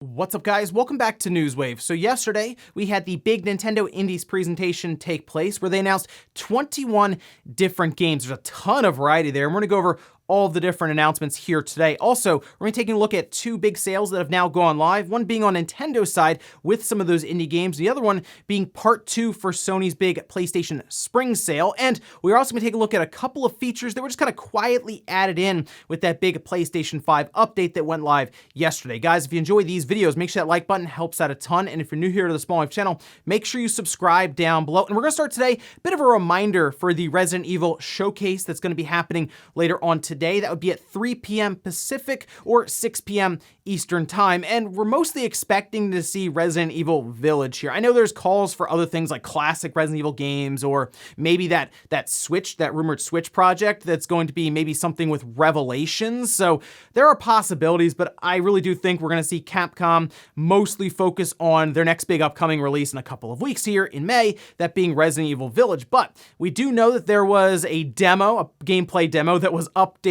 What's up, guys? Welcome back to Newswave. So yesterday, we had the big Nintendo Indies presentation take place where they announced 21 different games. There's a ton of variety there, and we're going to go over all of the different announcements here today. Also, we're going to be taking a look at two big sales that have now gone live, one being on Nintendo's side with some of those indie games, the other one being part 2 for Sony's big PlayStation Spring Sale. And we're also going to take a look at a couple of features that were just kind of quietly added in with that big PlayStation 5 update that went live yesterday. Guys, if you enjoy these videos, make sure that like button helps out a ton. And if you're new here to the Small Wave channel, make sure you subscribe down below. And we're going to start today, a bit of a reminder for the Resident Evil showcase that's going to be happening later on today. That would be at 3 p.m. Pacific or 6 p.m. Eastern time. And we're mostly expecting to see Resident Evil Village here. I know there's calls for other things like classic Resident Evil games, or maybe that rumored Switch project that's going to be maybe something with Revelations. So there are possibilities, but I really do think we're going to see Capcom mostly focus on their next big upcoming release in a couple of weeks here in May, that being Resident Evil Village. But we do know that there was a demo, a gameplay demo that was updated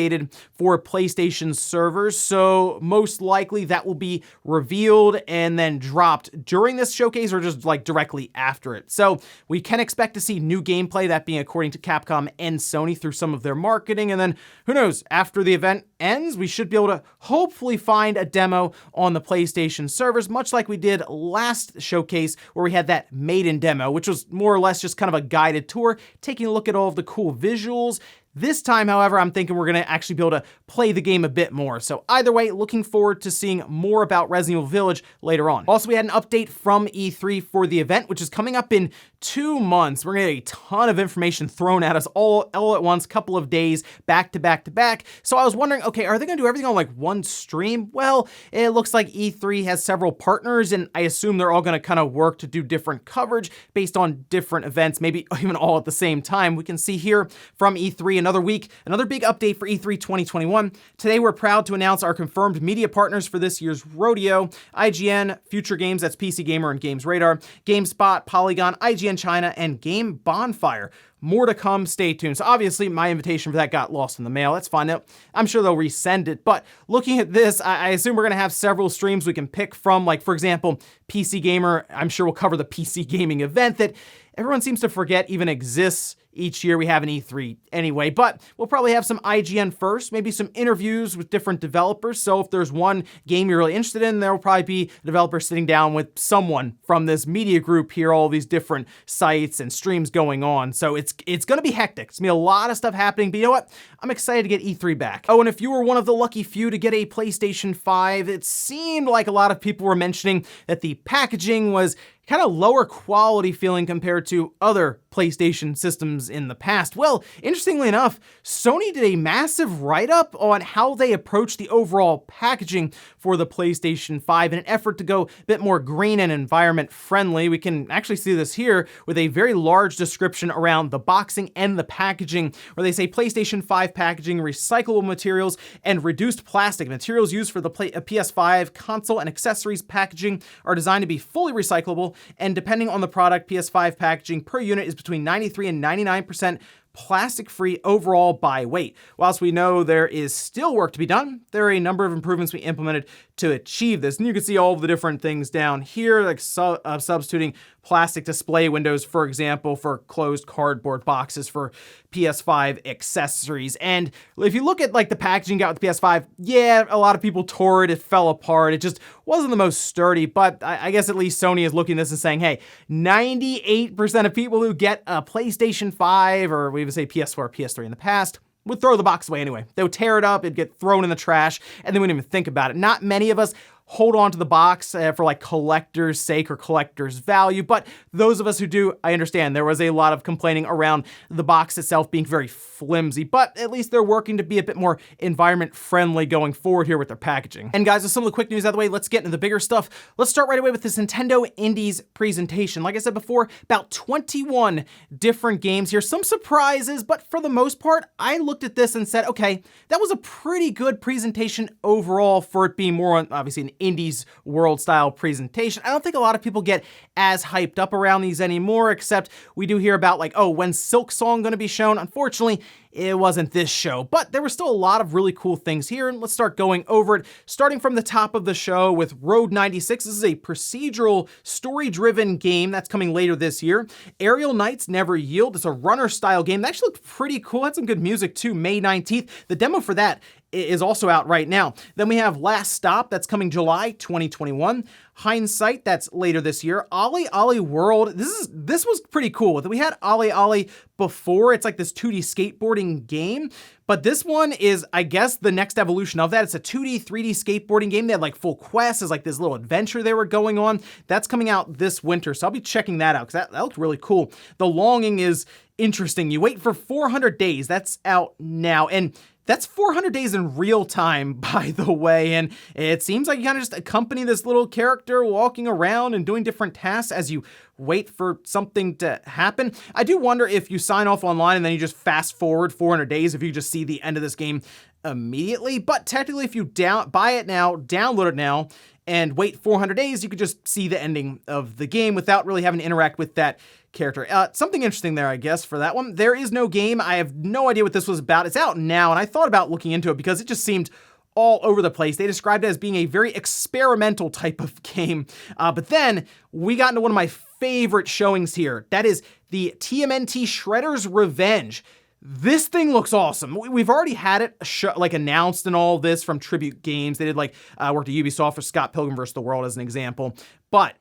for PlayStation servers, so most likely that will be revealed and then dropped during this showcase or just like directly after it. So we can expect to see new gameplay, that being according to Capcom and Sony through some of their marketing, and then who knows, after the event ends, we should be able to hopefully find a demo on the PlayStation servers, much like we did last showcase where we had that maiden demo, which was more or less just kind of a guided tour, taking a look at all of the cool visuals. This time, however, I'm thinking we're going to actually be able to play the game a bit more. So either way, looking forward to seeing more about Resident Evil Village later on. Also, we had an update from E3 for the event, which is coming up in 2 months. We're going to get a ton of information thrown at us all at once, couple of days, back to back to back. So I was wondering, okay, are they going to do everything on like one stream? Well, it looks like E3 has several partners, and I assume they're all going to kind of work to do different coverage based on different events, maybe even all at the same time. We can see here from E3 another week, another big update for E3 2021. Today, we're proud to announce our confirmed media partners for this year's rodeo: IGN, Future Games, that's PC Gamer and Games Radar, GameSpot, Polygon, IGN China, and Game Bonfire. More to come, stay tuned. So obviously my invitation for that got lost in the mail. That's fine. I'm sure they'll resend it. But looking at this, I assume we're going to have several streams we can pick from. Like, for example, PC Gamer, I'm sure we'll cover the PC gaming event that everyone seems to forget even exists each year. We have an E3 anyway, but we'll probably have some IGN first, maybe some interviews with different developers. So if there's one game you're really interested in, there will probably be a developer sitting down with someone from this media group here, all these different sites and streams going on. So it's going to be hectic. It's going to be a lot of stuff happening, but you know what? I'm excited to get E3 back. Oh, and if you were one of the lucky few to get a PlayStation 5, it seemed like a lot of people were mentioning that the packaging was kind of lower quality feeling compared to other PlayStation systems in the past. Well, interestingly enough, Sony did a massive write-up on how they approach the overall packaging for the PlayStation 5 in an effort to go a bit more green and environment friendly. We can actually see this here with a very large description around the boxing and the packaging, where they say PlayStation 5 packaging, recyclable materials, and reduced plastic. Materials used for the PS5 console and accessories packaging are designed to be fully recyclable, and depending on the product, PS5 packaging per unit is between 93 and 99% plastic-free overall by weight. Whilst we know there is still work to be done, there are a number of improvements we implemented to achieve this. And you can see all of the different things down here, like substituting plastic display windows, for example, for closed cardboard boxes for PS5 accessories. And if you look at like the packaging got with the PS5, yeah, a lot of people tore it, it fell apart, it just wasn't the most sturdy, but I guess at least Sony is looking at this and saying, hey, 98% of people who get a PlayStation 5, or we even say PS4 or PS3 in the past, would throw the box away anyway. They would tear it up, it'd get thrown in the trash, and they wouldn't even think about it. Not many of us hold on to the box for like collector's sake or collector's value, but those of us who do, I understand there was a lot of complaining around the box itself being very flimsy, but at least they're working to be a bit more environment friendly going forward here with their packaging. And guys, with some of the quick news out of the way, let's get into the bigger stuff. Let's start right away with this Nintendo Indies presentation. Like I said before, about 21 different games here, some surprises, but for the most part, I looked at this and said, okay, that was a pretty good presentation overall for it being more on obviously an Indies World style presentation. I don't think a lot of people get as hyped up around these anymore, except we do hear about like, oh, when's Silk Song going to be shown? Unfortunately, it wasn't this show, but there were still a lot of really cool things here, and let's start going over it, starting from the top of the show with Road 96. This is a procedural, story-driven game that's coming later this year. Aerial Knights Never Yield. It's a runner-style game that actually looked pretty cool. Had some good music too, May 19th. The demo for that is also out right now. Then we have Last Stop, that's coming July 2021. Hindsight, that's later this year. Ollie Ollie World, this was pretty cool. We had Ollie Ollie before. It's like this 2D skateboarding game, but this one is, I guess, the next evolution of that. It's a 2D, 3D skateboarding game. They had like full quests, as like this little adventure they were going on. That's coming out this winter, so I'll be checking that out because that looked really cool. The Longing is interesting. You wait for 400 days. That's out now, and that's 400 days in real time, by the way, and it seems like you kind of just accompany this little character walking around and doing different tasks as you wait for something to happen. I do wonder if you sign off online and then you just fast forward 400 days, if you just see the end of this game immediately, but technically if you buy it now, download it now, and wait 400 days, you could just see the ending of the game without really having to interact with that character. Something interesting there, I guess, for that one. There is no game. I have no idea what this was about. It's out now, and I thought about looking into it because it just seemed all over the place. They described it as being a very experimental type of game. But then we got into one of my favorite showings here. That is the TMNT Shredder's Revenge. This thing looks awesome. We've already had it announced and all this from Tribute Games. They did worked at Ubisoft for Scott Pilgrim vs. the World as an example, but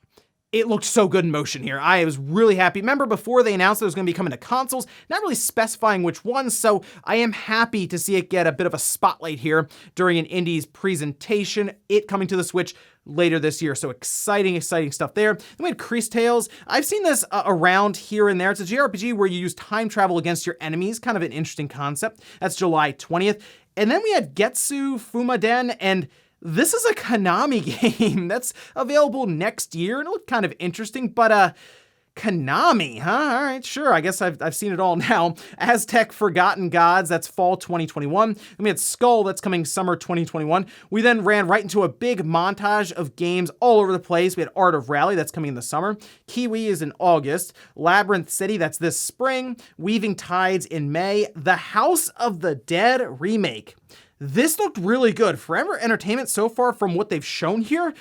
it looked so good in motion here. I was really happy. Remember before they announced it was going to be coming to consoles, not really specifying which ones, so I am happy to see it get a bit of a spotlight here during an Indies presentation, it coming to the Switch later this year. So exciting stuff there. Then we had Crease Tales. I've seen this around here and there. It's a JRPG where you use time travel against your enemies. Kind of an interesting concept. That's July 20th. And then we had Getsu Fumaden, and this is a Konami game that's available next year, and it looked kind of interesting, but Konami, huh? All right, sure. I guess I've seen it all now. Aztec Forgotten Gods, that's fall 2021. And we had Skull, that's coming summer 2021. We then ran right into a big montage of games all over the place. We had Art of Rally, that's coming in the summer. Kiwi is in August. Labyrinth City, that's this spring. Weaving Tides in May. The House of the Dead remake. This looked really good. Forever Entertainment so far from what they've shown here,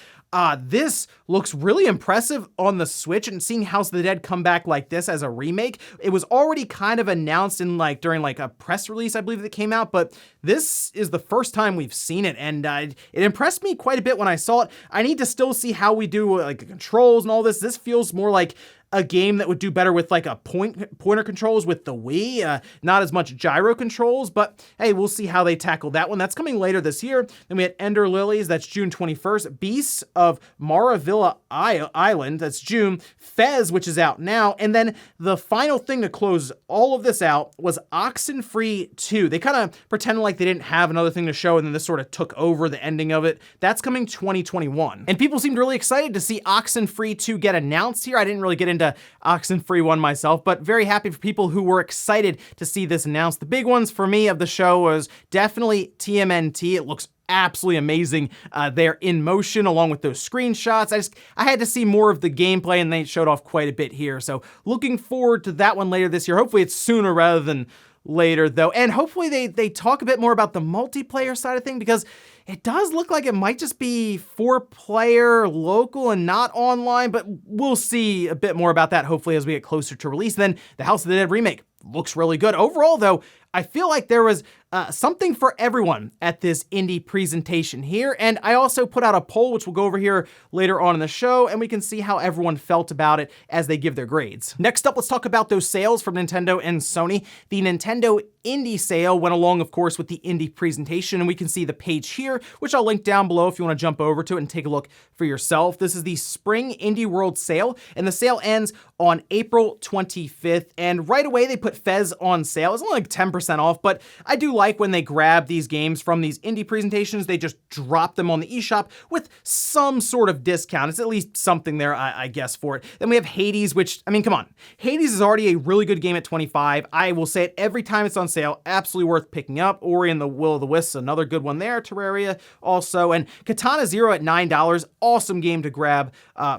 this looks really impressive on the Switch, and seeing House of the Dead come back like this as a remake, it was already kind of announced in during a press release, I believe, that came out, but this is the first time we've seen it, and it impressed me quite a bit when I saw it. I need to still see how we do the controls and all this. This feels more like a game that would do better with a pointer controls with the Wii, not as much gyro controls, but hey, we'll see how they tackle that one. That's coming later this year. Then we had Ender Lilies, that's June 21st. Beasts of Maravilla Island, that's June. Fez, which is out now. And then the final thing to close all of this out was Oxenfree 2. They kind of pretended like they didn't have another thing to show, and then this sort of took over the ending of it. That's coming 2021. And people seemed really excited to see Oxenfree 2 get announced here. I didn't really get into Oxenfree 1 myself, but very happy for people who were excited to see this announced. The big ones for me of the show was definitely TMNT. It looks absolutely amazing there in motion, along with those screenshots. I had to see more of the gameplay, and they showed off quite a bit here. So looking forward to that one later this year. Hopefully it's sooner rather than later though. And hopefully they talk a bit more about the multiplayer side of thing, because it does look like it might just be 4-player local and not online, but we'll see a bit more about that hopefully as we get closer to release. Then the House of the Dead remake looks really good. Overall though, I feel like there was something for everyone at this indie presentation here. And I also put out a poll, which we'll go over here later on in the show, and we can see how everyone felt about it as they give their grades. Next up, let's talk about those sales from Nintendo and Sony. The Nintendo Indie sale went along, of course, with the indie presentation, and we can see the page here, which I'll link down below if you want to jump over to it and take a look for yourself. This is the Spring Indie World sale, and the sale ends on April 25th, and right away they put Fez on sale. It's only 10% off, but I do like when they grab these games from these indie presentations, they just drop them on the eShop with some sort of discount. It's at least something there, I guess, for it. Then we have Hades, which, I mean, come on. Hades is already a really good game at $25. I will say it every time it's on sale, absolutely worth picking up. Ori and the Will of the Wisps, another good one there. Terraria, you also. And Katana Zero at $9, awesome game to grab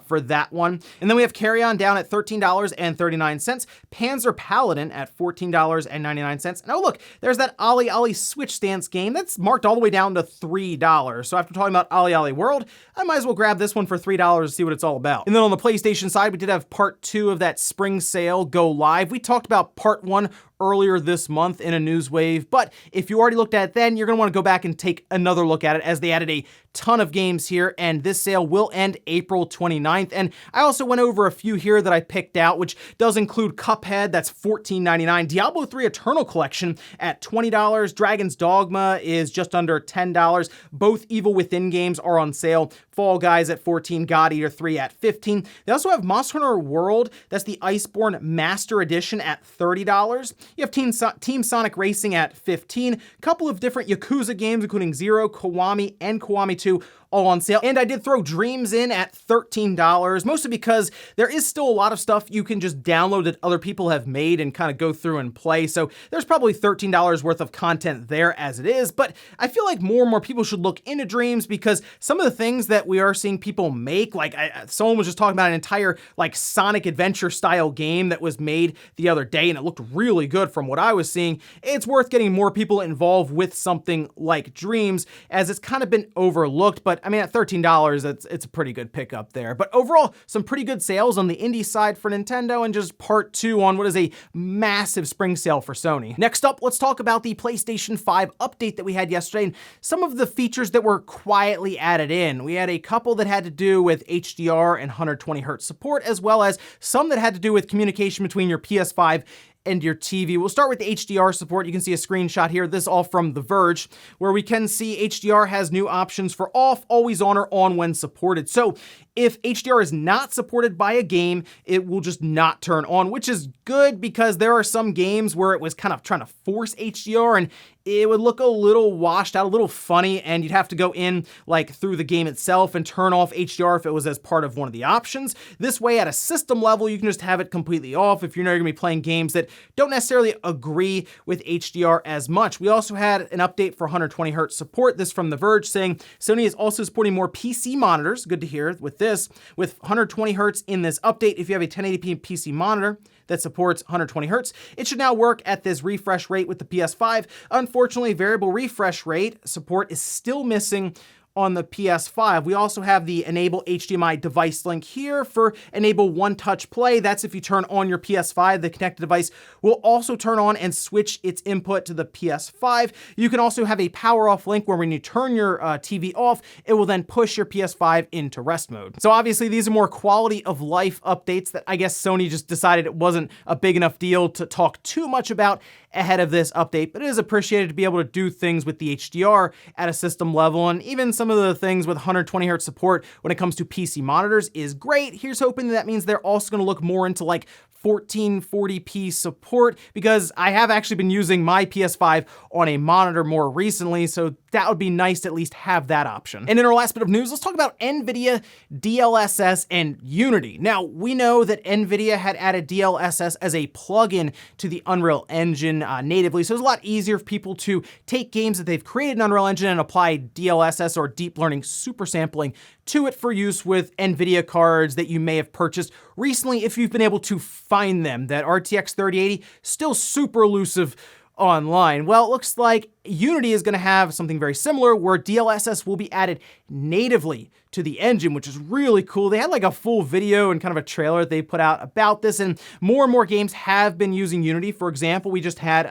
for that one. And then we have Carry On down at $13.39, Panzer Paladin at $14.99. And oh look, there's that Ollie Ollie Switch Stance game that's marked all the way down to $3. So after talking about Ollie Ollie World, I might as well grab this one for $3 to see what it's all about. And then on the PlayStation side, we did have part 2 of that spring sale go live. We talked about part 1 earlier this month in a news wave, but if you already looked at it then, you're gonna wanna go back and take another look at it, as they added a ton of games here, and this sale will end April 29th. And I also went over a few here that I picked out, which does include Cuphead, that's $14.99, Diablo 3 Eternal Collection at $20, Dragon's Dogma is just under $10, both Evil Within games are on sale, Fall Guys at $14, God Eater 3 at $15. They also have Monster Hunter World, that's the Iceborne Master Edition at $30. You have Team Sonic Racing at $15, a couple of different Yakuza games, including Zero, Kiwami, and Kiwami 2, all on sale. And I did throw Dreams in at $13, mostly because there is still a lot of stuff you can just download that other people have made and kind of go through and play. So there's probably $13 worth of content there as it is, but I feel like more and more people should look into Dreams, because some of the things that we are seeing people make, like someone was just talking about an entire like Sonic Adventure style game that was made the other day, and it looked really good from what I was seeing. It's worth getting more people involved with something like Dreams, as it's kind of been overlooked, but I mean, at $13, it's a pretty good pickup there. But overall, some pretty good sales on the indie side for Nintendo, and just part 2 on what is a massive spring sale for Sony. Next up, let's talk about the PlayStation 5 update that we had yesterday, and some of the features that were quietly added in. We had a couple that had to do with HDR and 120Hz support, as well as some that had to do with communication between your PS5 and your TV. We'll start with the HDR support. You can see a screenshot here. This is all from The Verge, where we can see HDR has new options for off, always on, or on when supported. So if HDR is not supported by a game, it will just not turn on, which is good, because there are some games where it was kind of trying to force HDR and it would look a little washed out, a little funny, and you'd have to go in like through the game itself and turn off HDR if it was as part of one of the options. This way, at a system level, you can just have it completely off if you're not gonna be playing games that don't necessarily agree with HDR as much. We also had an update for 120Hz support. This from The Verge, saying Sony is also supporting more PC monitors. Good to hear with this, with 120Hz in this update. If you have a 1080p PC monitor that supports 120Hz, it should now work at this refresh rate with the PS5. Unfortunately, variable refresh rate support is still missing on the PS5. We also have the enable HDMI device link here for enable one-touch play. That's if you turn on your PS5, the connected device will also turn on and switch its input to the PS5. You can also have a power off link where when you turn your TV off, it will then push your PS5 into rest mode. So obviously these are more quality of life updates that I guess Sony just decided it wasn't a big enough deal to talk too much about ahead of this update, but it is appreciated to be able to do things with the HDR at a system level, and even some of the things with 120Hz support when it comes to PC monitors is great. Here's hoping that means they're also going to look more into like 1440p support, because I have actually been using my PS5 on a monitor more recently, so that would be nice to at least have that option. And in our last bit of news, let's talk about Nvidia, DLSS, and Unity. Now, we know that Nvidia had added DLSS as a plugin to the Unreal Engine natively, so it's a lot easier for people to take games that they've created in Unreal Engine and apply DLSS or deep learning super sampling to it for use with Nvidia cards that you may have purchased recently if you've been able to find them. That RTX 3080, still super elusive online. Well, it looks like Unity is going to have something very similar, where DLSS will be added natively to the engine, which is really cool. They had like a full video and kind of a trailer they put out about this, and more games have been using Unity. For example, we just had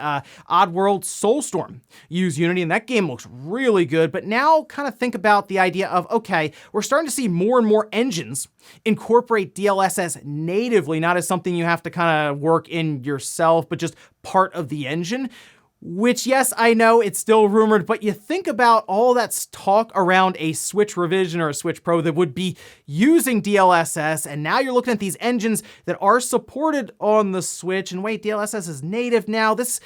Oddworld Soulstorm use Unity, and that game looks really good. But now kind of think about the idea of, okay, we're starting to see more and more engines incorporate DLSS natively, not as something you have to kind of work in yourself, but just part of the engine. Which, yes, I know it's still rumored, but you think about all that talk around a Switch revision or a Switch Pro that would be using DLSS, and now you're looking at these engines that are supported on the Switch, and wait, DLSS is native now. This,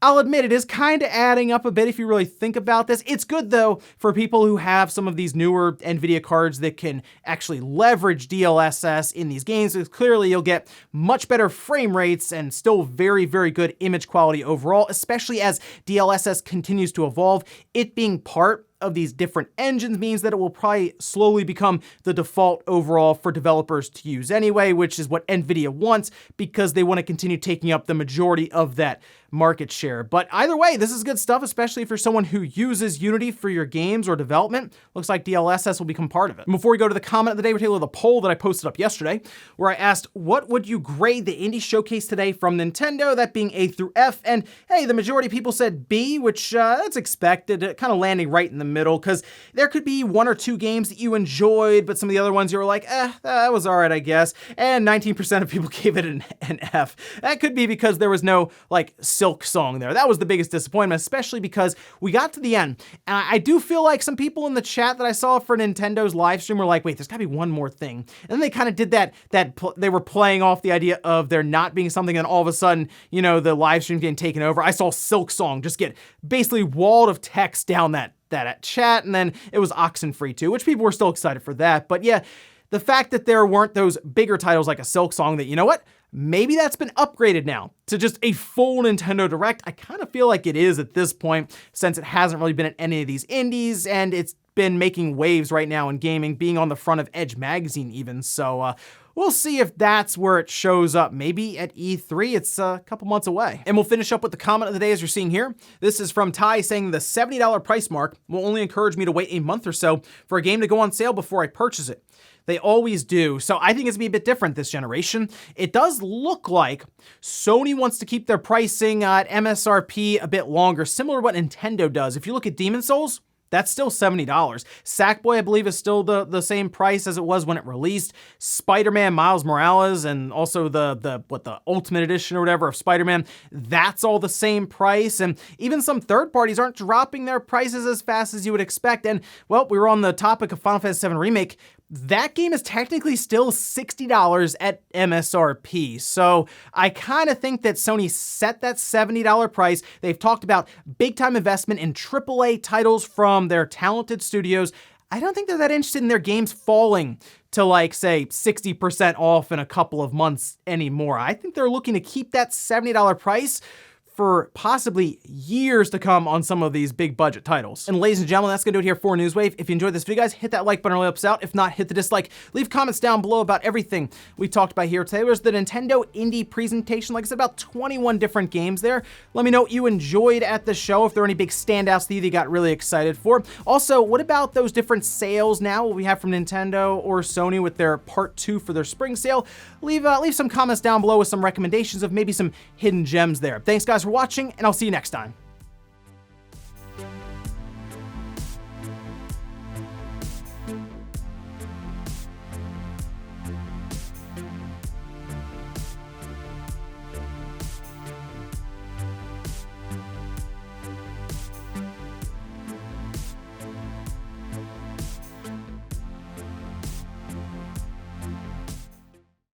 I'll admit, it is kind of adding up a bit if you really think about this. It's good, though, for people who have some of these newer NVIDIA cards that can actually leverage DLSS in these games, because clearly you'll get much better frame rates and still very, very good image quality overall, especially as DLSS continues to evolve, it being part of these different engines means that it will probably slowly become the default overall for developers to use anyway, which is what Nvidia wants because they want to continue taking up the majority of that market share. But either way, this is good stuff, especially if you're someone who uses Unity for your games or development. Looks like DLSS will become part of it. And before we go to the comment of the day, we're taking a look at the poll that I posted up yesterday, where I asked, what would you grade the Indie Showcase today from Nintendo, that being A through F? And hey, the majority of people said B, which that's expected, kind of landing right in the middle, because there could be one or two games that you enjoyed, but some of the other ones you were like, that was all right, I guess. And 19% of people gave it an F. That could be because there was no like Silk Song there. That was the biggest disappointment, especially because we got to the end. And I do feel like some people in the chat that I saw for Nintendo's live stream were like, wait, there's gotta be one more thing. And then they kind of did that they were playing off the idea of there not being something, and all of a sudden, you know, the live stream getting taken over. I saw Silk Song just get basically walled of text down that chat, and then it was Oxenfree too, which people were still excited for that. But yeah, the fact that there weren't those bigger titles like a Silk Song that, you know what? Maybe that's been upgraded now to just a full Nintendo Direct. I kind of feel like it is at this point, since it hasn't really been at any of these indies, and it's been making waves right now in gaming, being on the front of Edge magazine even. So we'll see if that's where it shows up. Maybe at E3, it's a couple months away. And we'll finish up with the comment of the day as you're seeing here. This is from Ty saying the $70 price mark will only encourage me to wait a month or so for a game to go on sale before I purchase it. They always do. So I think it's gonna be a bit different this generation. It does look like Sony wants to keep their pricing at MSRP a bit longer, similar to what Nintendo does. If you look at Demon's Souls, that's still $70. Sackboy, I believe, is still the same price as it was when it released. Spider-Man Miles Morales, and also the Ultimate Edition or whatever of Spider-Man, that's all the same price. And even some third parties aren't dropping their prices as fast as you would expect. And well, we were on the topic of Final Fantasy VII Remake. That game is technically still $60 at MSRP. So I kind of think that Sony set that $70 price. They've talked about big time investment in AAA titles from their talented studios. I don't think they're that interested in their games falling to like, say, 60% off in a couple of months anymore. I think they're looking to keep that $70 price for possibly years to come on some of these big budget titles. And ladies and gentlemen, that's gonna do it here for Newswave. If you enjoyed this video, guys, hit that like button, really helps out. If not, hit the dislike. Leave comments down below about everything we talked about here today. There's the Nintendo Indie presentation. Like I said, about 21 different games there. Let me know what you enjoyed at the show, if there are any big standouts that you got really excited for. Also, what about those different sales now, what we have from Nintendo or Sony with their part 2 for their spring sale? Leave some comments down below with some recommendations of maybe some hidden gems there. Thanks, guys, for watching, and I'll see you next time.